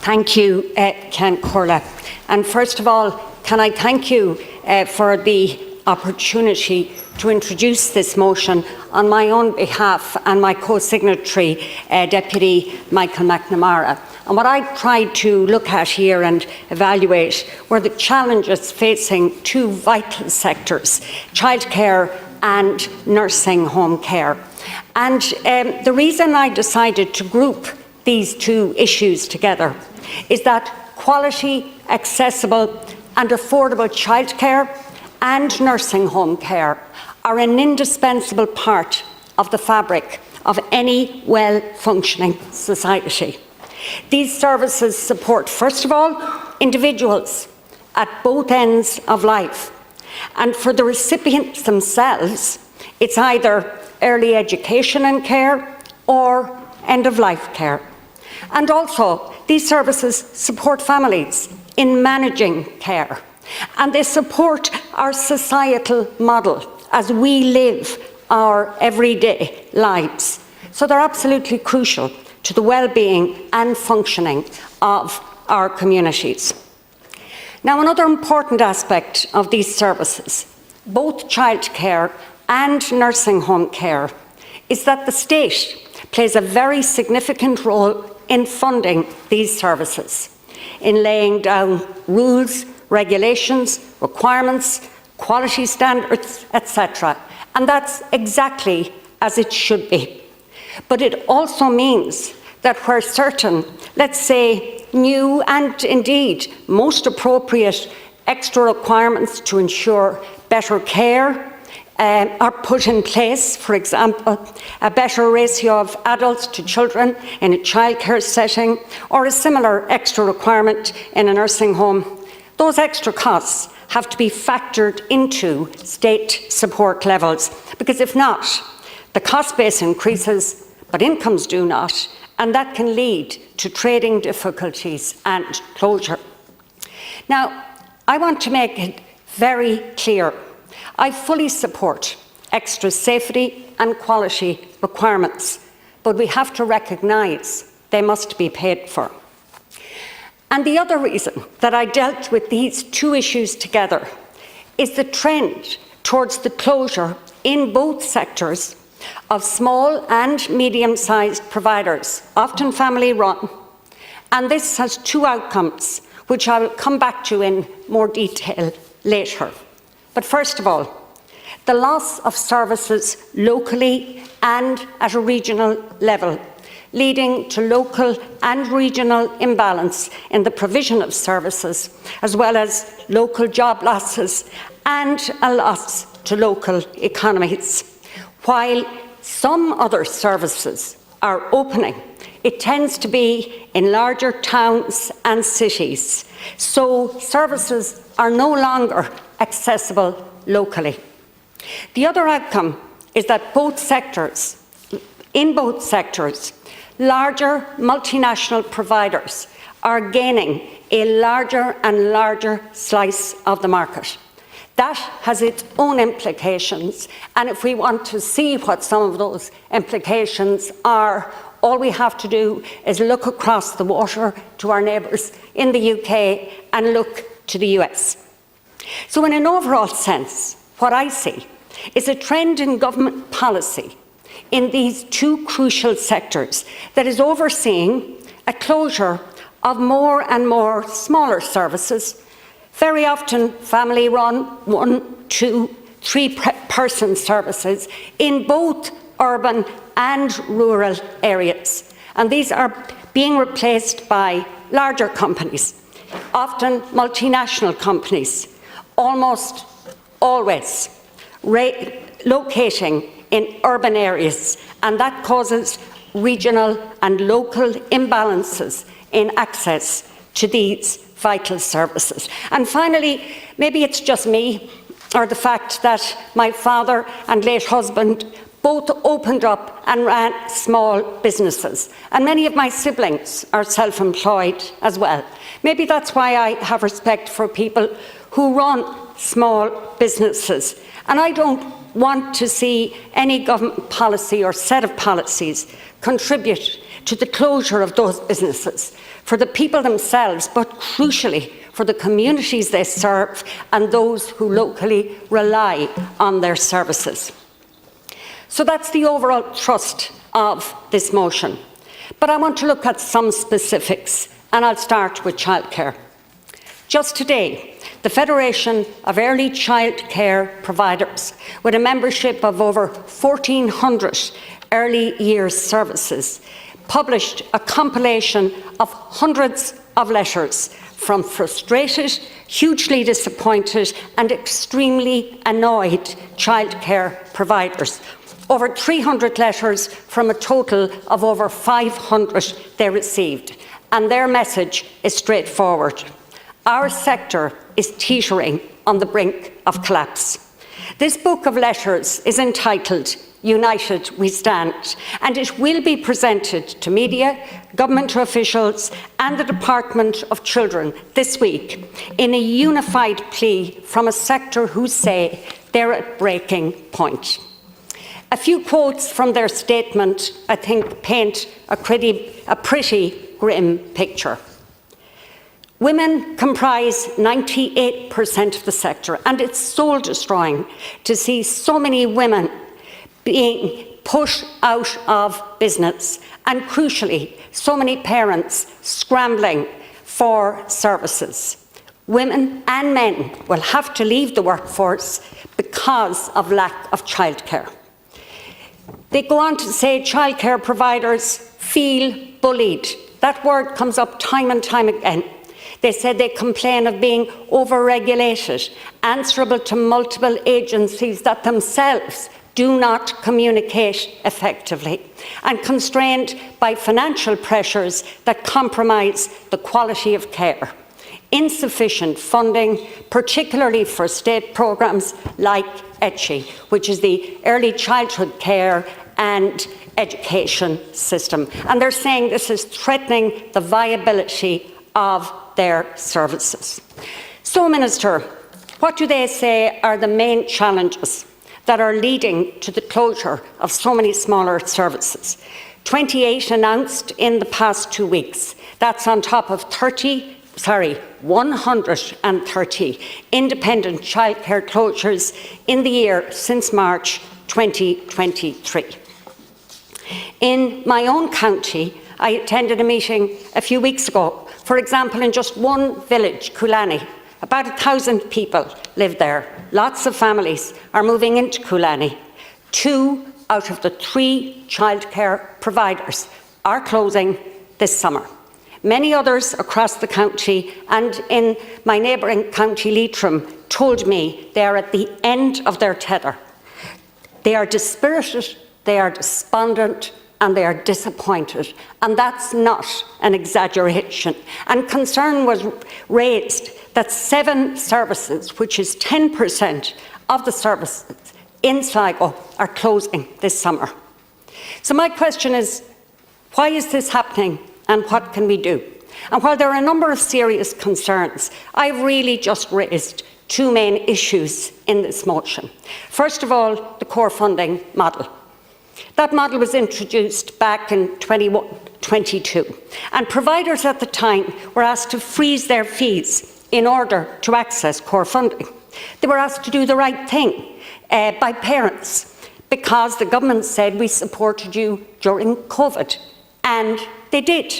Thank you, Ken Corla. And first of all, can I thank you for the opportunity to introduce this motion on my own behalf and my co-signatory, Deputy Michael McNamara. And what I tried to look at here and evaluate were the challenges facing two vital sectors, childcare and nursing home care. And the reason I decided to group these two issues together is that quality, accessible and affordable childcare and nursing home care are an indispensable part of the fabric of any well-functioning society. These services support, first of all, individuals at both ends of life. And for the recipients themselves, it's either early education and care or end-of-life care. And also, these services support families in managing care. And they support our societal model as we live our everyday lives. So they're absolutely crucial to the well-being and functioning of our communities. Now, another important aspect of these services, both childcare and nursing home care, is that the state plays a very significant role in funding these services, in laying down rules, regulations, requirements, quality standards, etc. And that's exactly as it should be. But it also means that where certain, let's say, new and indeed most appropriate extra requirements to ensure better care are put in place, for example, a better ratio of adults to children in a childcare setting, or a similar extra requirement in a nursing home, those extra costs have to be factored into state support levels, because if not, the cost base increases, but incomes do not, and that can lead to trading difficulties and closure. Now, I want to make it very clear, I fully support extra safety and quality requirements, but we have to recognise they must be paid for. And the other reason that I dealt with these two issues together is the trend towards the closure in both sectors of small and medium-sized providers, often family-run. And this has two outcomes, which I will come back to in more detail later. But first of all, the loss of services locally and at a regional level, leading to local and regional imbalance in the provision of services, as well as local job losses and a loss to local economies. While some other services are opening, it tends to be in larger towns and cities, so services are no longer accessible locally. The other outcome is that in both sectors, larger multinational providers are gaining a larger and larger slice of the market. That has its own implications, and if we want to see what some of those implications are, all we have to do is look across the water to our neighbours in the UK and look to the US. So in an overall sense, what I see is a trend in government policy in these two crucial sectors that is overseeing a closure of more and more smaller services, very often family-run, 1, 2, 3-person services in both urban and rural areas. And these are being replaced by larger companies, often multinational companies, almost always locating in urban areas, and that causes regional and local imbalances in access to these vital services. And finally, maybe it's just me, or the fact that my father and late husband both opened up and ran small businesses, and many of my siblings are self-employed as well. Maybe that's why I have respect for people who run small businesses, and I don't want to see any government policy or set of policies contribute to the closure of those businesses. for the people themselves, but crucially for the communities they serve and those who locally rely on their services. So that's the overall thrust of this motion. But I want to look at some specifics, and I'll start with childcare. Just today, the Federation of Early Childcare Providers, with a membership of over 1,400 early years services, published a compilation of hundreds of letters from frustrated, hugely disappointed and extremely annoyed childcare providers. Over 300 letters from a total of over 500 they received. And their message is straightforward. Our sector is teetering on the brink of collapse. This book of letters is entitled United We Stand, and it will be presented to media, government officials and the Department of Children this week in a unified plea from a sector who say they're at breaking point. A few quotes from their statement, I think, paint a pretty grim picture. Women comprise 98% of the sector, and it's soul-destroying to see so many women being pushed out of business, and crucially, so many parents scrambling for services. Women and men will have to leave the workforce because of lack of childcare. They go on to say childcare providers feel bullied. That word comes up time and time again. They said they complain of being over-regulated, answerable to multiple agencies that themselves do not communicate effectively, and constrained by financial pressures that compromise the quality of care. Insufficient funding, particularly for state programmes like ECHI, which is the Early Childhood Care and Education System. And they're saying this is threatening the viability of their services. So, Minister, what do they say are the main challenges that are leading to the closure of so many smaller services? 28 announced in the past 2 weeks. That's on top of 130 independent childcare closures in the year since March 2023. In my own county, I attended a meeting a few weeks ago. For example, in just one village, Coolani, about 1,000 people live there. Lots of families are moving into Coolani. 2 out of the 3 childcare providers are closing this summer. Many others across the county and in my neighbouring county Leitrim told me they are at the end of their tether. They are dispirited, they are despondent, and they are disappointed. And that's not an exaggeration. And concern was raised that 7 services, which is 10% of the services in Sligo, are closing this summer. So my question is, why is this happening and what can we do? And while there are a number of serious concerns, I've really just raised 2 main issues in this motion. First of all, the core funding model. That model was introduced back in 2022, and providers at the time were asked to freeze their fees in order to access core funding. They were asked to do the right thing by parents, because the government said we supported you during COVID, and they did.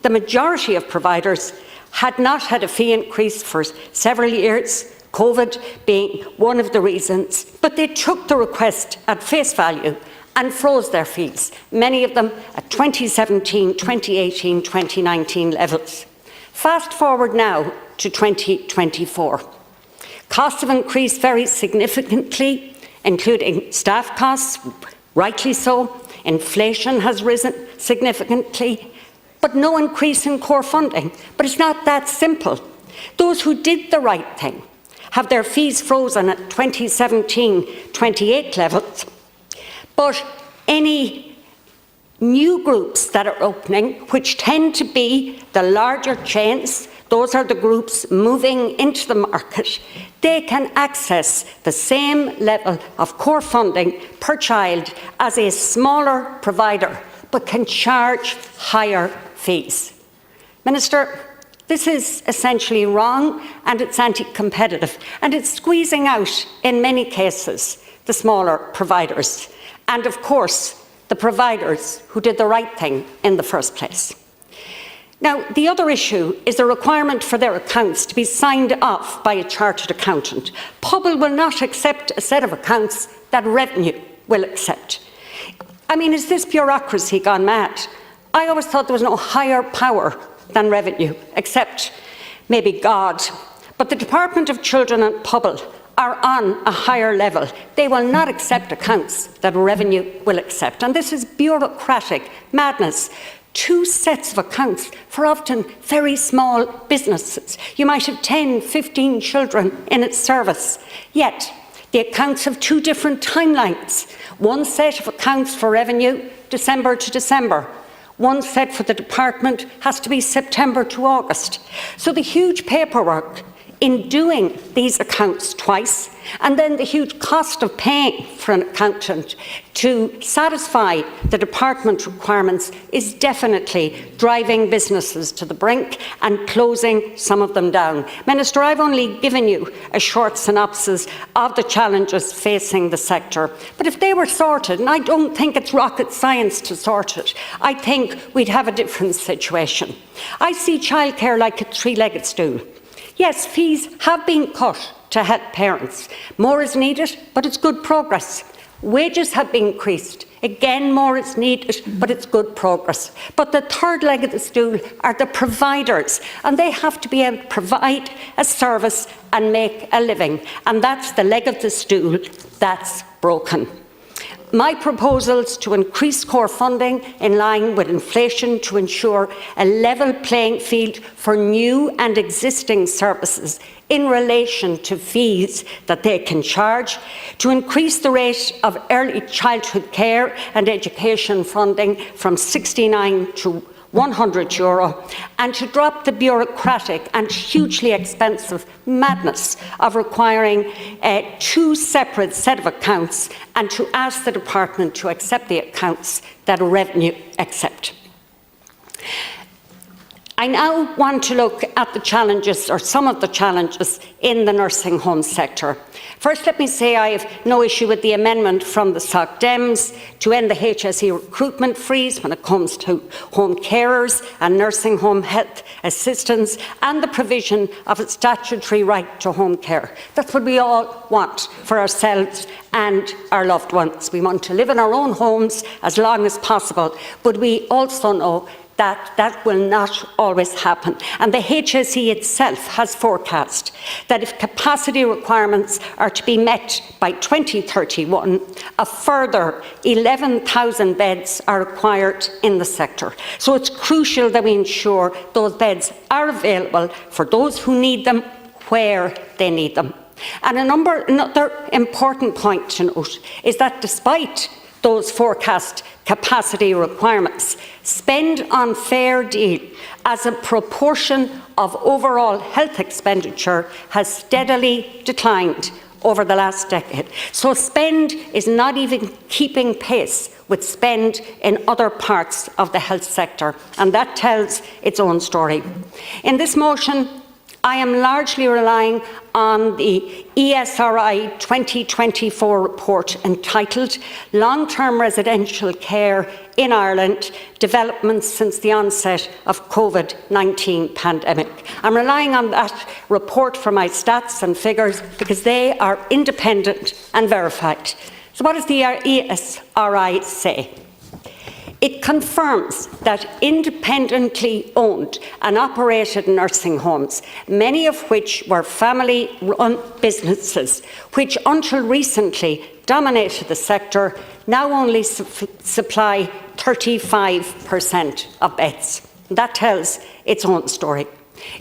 The majority of providers had not had a fee increase for several years, COVID being one of the reasons, but they took the request at face value and froze their fees, many of them at 2017, 2018, 2019 levels. Fast forward now to 2024. Costs have increased very significantly, including staff costs, rightly so. Inflation has risen significantly, but no increase in core funding. But it's not that simple. Those who did the right thing have their fees frozen at 2017-28 levels. But any new groups that are opening, which tend to be the larger chains, those are the groups moving into the market, they can access the same level of core funding per child as a smaller provider, but can charge higher fees. Minister, this is essentially wrong and it's anti-competitive, and it's squeezing out, in many cases, the smaller providers and, of course, the providers who did the right thing in the first place. Now, the other issue is the requirement for their accounts to be signed off by a chartered accountant. Pobal will not accept a set of accounts that Revenue will accept. I mean, is this bureaucracy gone mad? I always thought there was no higher power than Revenue, except maybe God. But the Department of Children and Pobal are on a higher level. They will not accept accounts that Revenue will accept. And this is bureaucratic madness. 2 sets of accounts for often very small businesses. You might have 10, 15 children in its service. Yet, the accounts have 2 different timelines. One set of accounts for Revenue, December to December. One set for the department has to be September to August. So the huge paperwork in doing these accounts twice, and then the huge cost of paying for an accountant to satisfy the department requirements is definitely driving businesses to the brink and closing some of them down. Minister, I've only given you a short synopsis of the challenges facing the sector, but if they were sorted, and I don't think it's rocket science to sort it, I think we'd have a different situation. I see childcare like a 3-legged stool. Yes, fees have been cut to help parents. More is needed, but it's good progress. Wages have been increased. Again, more is needed, but it's good progress. But the third leg of the stool are the providers, and they have to be able to provide a service and make a living. And that's the leg of the stool that's broken. My proposals to increase core funding in line with inflation to ensure a level playing field for new and existing services in relation to fees that they can charge, to increase the rate of early childhood care and education funding from €69 to €100, and to drop the bureaucratic and hugely expensive madness of requiring 2 separate set of accounts, and to ask the department to accept the accounts that Revenue accept. I now want to look at the challenges, or some of the challenges, in the nursing home sector. First, let me say I have no issue with the amendment from the Soc Dems to end the HSE recruitment freeze when it comes to home carers and nursing home health assistants, and the provision of a statutory right to home care. That's what we all want for ourselves and our loved ones. We want to live in our own homes as long as possible, but we also know that will not always happen. And the HSE itself has forecast that if capacity requirements are to be met by 2031, a further 11,000 beds are required in the sector. So it's crucial that we ensure those beds are available for those who need them, where they need them. And another important point to note is that despite those forecast capacity requirements, spend on fair deal as a proportion of overall health expenditure has steadily declined over the last decade. So spend is not even keeping pace with spend in other parts of the health sector, and that tells its own story. In this motion, I am largely relying on the ESRI 2024 report entitled Long-Term Residential Care in Ireland, Developments Since the Onset of COVID-19 Pandemic. I'm relying on that report for my stats and figures because they are independent and verified. So what does the ESRI say? It confirms that independently owned and operated nursing homes, many of which were family-run businesses, which until recently dominated the sector, now only supply 35% of beds. That tells its own story.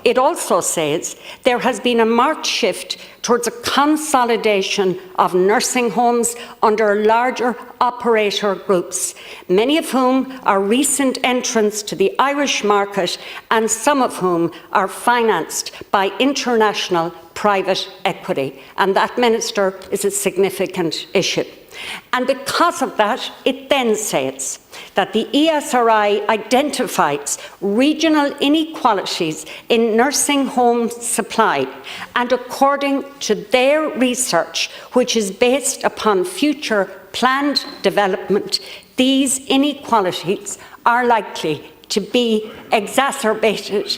It also says there has been a marked shift towards a consolidation of nursing homes under larger operator groups, many of whom are recent entrants to the Irish market and some of whom are financed by international private equity. And that, Minister, is a significant issue. And because of that, it then says that the ESRI identifies regional inequalities in nursing home supply, and according to their research, which is based upon future planned development, these inequalities are likely to be exacerbated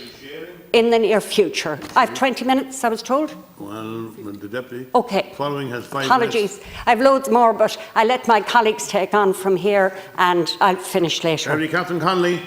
in the near future. I have 20 minutes, I was told. Well, the Deputy. Okay. Following has 5 Apologies. minutes. I've loads more, but I let my colleagues take on from here, and I'll finish later. Deputy Catherine Connolly.